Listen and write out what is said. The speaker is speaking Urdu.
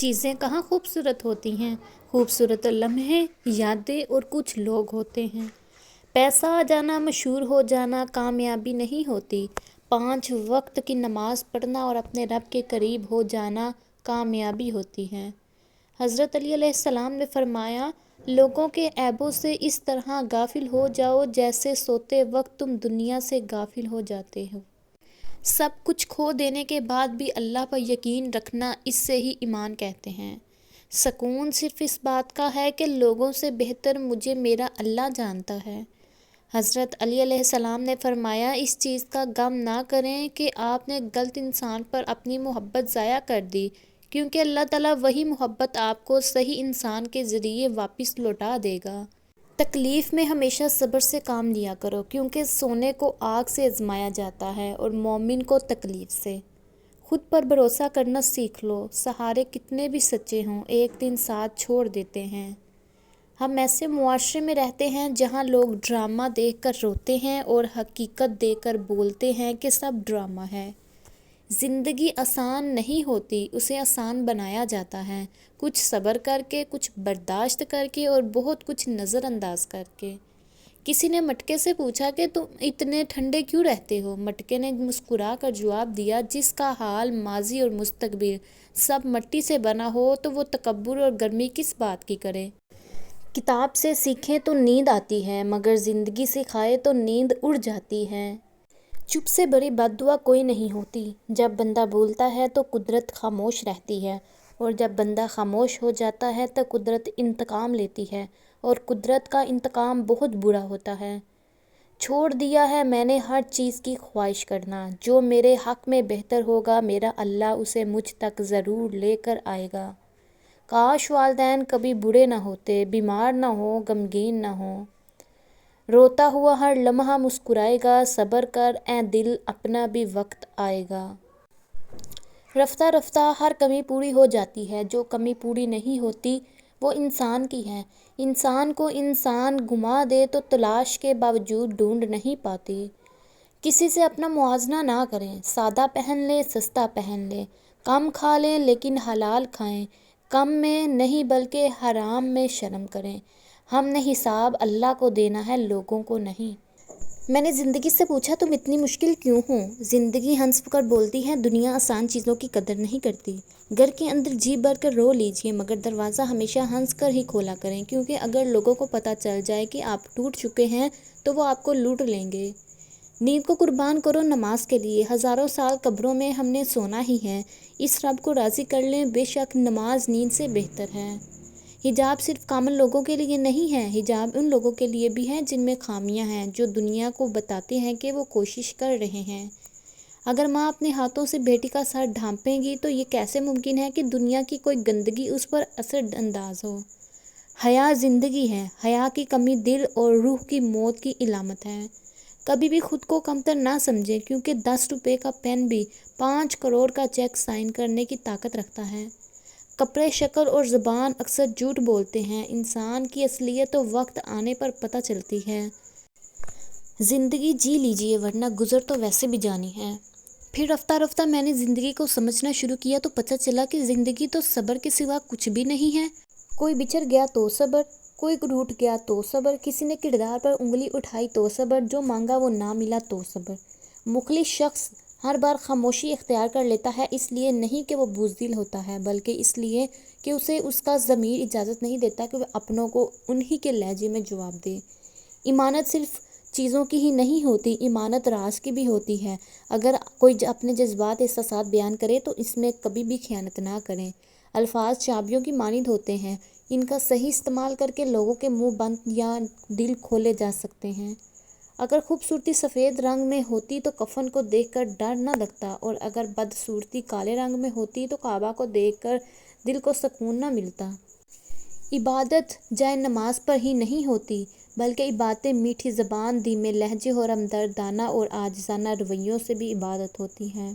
چیزیں کہاں خوبصورت ہوتی ہیں، خوبصورت لمحے، یادیں اور کچھ لوگ ہوتے ہیں۔ پیسہ آ جانا، مشہور ہو جانا کامیابی نہیں ہوتی، 5 وقت کی نماز پڑھنا اور اپنے رب کے قریب ہو جانا کامیابی ہوتی ہے۔ حضرت علی علیہ السلام نے فرمایا، لوگوں کے عیبوں سے اس طرح غافل ہو جاؤ جیسے سوتے وقت تم دنیا سے غافل ہو جاتے ہو۔ سب کچھ کھو دینے کے بعد بھی اللہ پر یقین رکھنا، اس سے ہی ایمان کہتے ہیں۔ سکون صرف اس بات کا ہے کہ لوگوں سے بہتر مجھے میرا اللہ جانتا ہے۔ حضرت علی علیہ السلام نے فرمایا، اس چیز کا غم نہ کریں کہ آپ نے غلط انسان پر اپنی محبت ضائع کر دی، کیونکہ اللہ تعالیٰ وہی محبت آپ کو صحیح انسان کے ذریعے واپس لوٹا دے گا۔ تکلیف میں ہمیشہ صبر سے کام لیا کرو، کیونکہ سونے کو آگ سے آزمایا جاتا ہے اور مومن کو تکلیف سے۔ خود پر بھروسہ کرنا سیکھ لو، سہارے کتنے بھی سچے ہوں ایک دن ساتھ چھوڑ دیتے ہیں۔ ہم ایسے معاشرے میں رہتے ہیں جہاں لوگ ڈرامہ دیکھ کر روتے ہیں اور حقیقت دیکھ کر بولتے ہیں کہ سب ڈرامہ ہے۔ زندگی آسان نہیں ہوتی، اسے آسان بنایا جاتا ہے، کچھ صبر کر کے، کچھ برداشت کر کے اور بہت کچھ نظر انداز کر کے۔ کسی نے مٹکے سے پوچھا کہ تم اتنے ٹھنڈے کیوں رہتے ہو؟ مٹکے نے مسکرا کر جواب دیا، جس کا حال ماضی اور مستقبل سب مٹی سے بنا ہو تو وہ تکبر اور گرمی کس بات کی کرے؟ کتاب سے سیکھیں تو نیند آتی ہے، مگر زندگی سکھائے تو نیند اڑ جاتی ہے۔ چپ سے بڑی بد دعا کوئی نہیں ہوتی۔ جب بندہ بولتا ہے تو قدرت خاموش رہتی ہے، اور جب بندہ خاموش ہو جاتا ہے تو قدرت انتقام لیتی ہے، اور قدرت کا انتقام بہت برا ہوتا ہے۔ چھوڑ دیا ہے میں نے ہر چیز کی خواہش کرنا، جو میرے حق میں بہتر ہوگا میرا اللہ اسے مجھ تک ضرور لے کر آئے گا۔ کاش والدین کبھی بوڑھے نہ ہوتے، بیمار نہ ہوں، غمگین نہ ہوں۔ روتا ہوا ہر لمحہ مسکرائے گا، صبر کر اے دل اپنا بھی وقت آئے گا۔ رفتہ رفتہ ہر کمی پوری ہو جاتی ہے، جو کمی پوری نہیں ہوتی وہ انسان کی ہے۔ انسان کو انسان گما دے تو تلاش کے باوجود ڈھونڈ نہیں پاتی۔ کسی سے اپنا موازنہ نہ کریں، سادہ پہن لیں، سستا پہن لیں، کم کھا لیں لیکن حلال کھائیں، کم میں نہیں بلکہ حرام میں شرم کریں۔ ہم نے حساب اللہ کو دینا ہے، لوگوں کو نہیں۔ میں نے زندگی سے پوچھا، تم اتنی مشکل کیوں ہو؟ زندگی ہنس کر بولتی ہے، دنیا آسان چیزوں کی قدر نہیں کرتی۔ گھر کے اندر جی بھر کر رو لیجئے، مگر دروازہ ہمیشہ ہنس کر ہی کھولا کریں، کیونکہ اگر لوگوں کو پتہ چل جائے کہ آپ ٹوٹ چکے ہیں تو وہ آپ کو لوٹ لیں گے۔ نیند کو قربان کرو نماز کے لیے، ہزاروں سال قبروں میں ہم نے سونا ہی ہے، اس رب کو راضی کر لیں، بے شک نماز نیند سے بہتر ہے۔ حجاب صرف کامل لوگوں کے لیے نہیں ہے، حجاب ان لوگوں کے لیے بھی ہے جن میں خامیاں ہیں، جو دنیا کو بتاتے ہیں کہ وہ کوشش کر رہے ہیں۔ اگر ماں اپنے ہاتھوں سے بیٹی کا سر ڈھانپے گی تو یہ کیسے ممکن ہے کہ دنیا کی کوئی گندگی اس پر اثر انداز ہو؟ حیا زندگی ہے، حیا کی کمی دل اور روح کی موت کی علامت ہے۔ کبھی بھی خود کو کمتر نہ سمجھیں، کیونکہ 10 روپے کا پین بھی 5 کروڑ کا چیک سائن کرنے کی طاقت رکھتا ہے۔ کپڑے، شکل اور زبان اکثر جھوٹ بولتے ہیں، انسان کی اصلیت تو وقت آنے پر پتہ چلتی ہے۔ زندگی جی لیجئے ورنہ گزر تو ویسے بھی جانی ہے۔ پھر رفتہ رفتہ میں نے زندگی کو سمجھنا شروع کیا تو پتہ چلا کہ زندگی تو صبر کے سوا کچھ بھی نہیں ہے۔ کوئی بچھڑ گیا تو صبر، کوئی روٹھ گیا تو صبر، کسی نے کردار پر انگلی اٹھائی تو صبر، جو مانگا وہ نہ ملا تو صبر۔ مخلص شخص ہر بار خاموشی اختیار کر لیتا ہے، اس لیے نہیں کہ وہ بزدل ہوتا ہے، بلکہ اس لیے کہ اسے اس کا ضمیر اجازت نہیں دیتا کہ وہ اپنوں کو انہی کے لہجے میں جواب دے۔ امانت صرف چیزوں کی ہی نہیں ہوتی، امانت راز کی بھی ہوتی ہے۔ اگر کوئی اپنے جذبات، احساسات بیان کرے تو اس میں کبھی بھی خیانت نہ کریں۔ الفاظ چابیوں کی مانند ہوتے ہیں، ان کا صحیح استعمال کر کے لوگوں کے منہ بند یا دل کھولے جا سکتے ہیں۔ اگر خوبصورتی سفید رنگ میں ہوتی تو کفن کو دیکھ کر ڈر نہ لگتا، اور اگر بدصورتی کالے رنگ میں ہوتی تو کعبہ کو دیکھ کر دل کو سکون نہ ملتا۔ عبادت جائے نماز پر ہی نہیں ہوتی، بلکہ عبادتیں میٹھی زبان، دھیمے لہجے اور ہمدردانہ اور عاجزانہ رویوں سے بھی عبادت ہوتی ہیں۔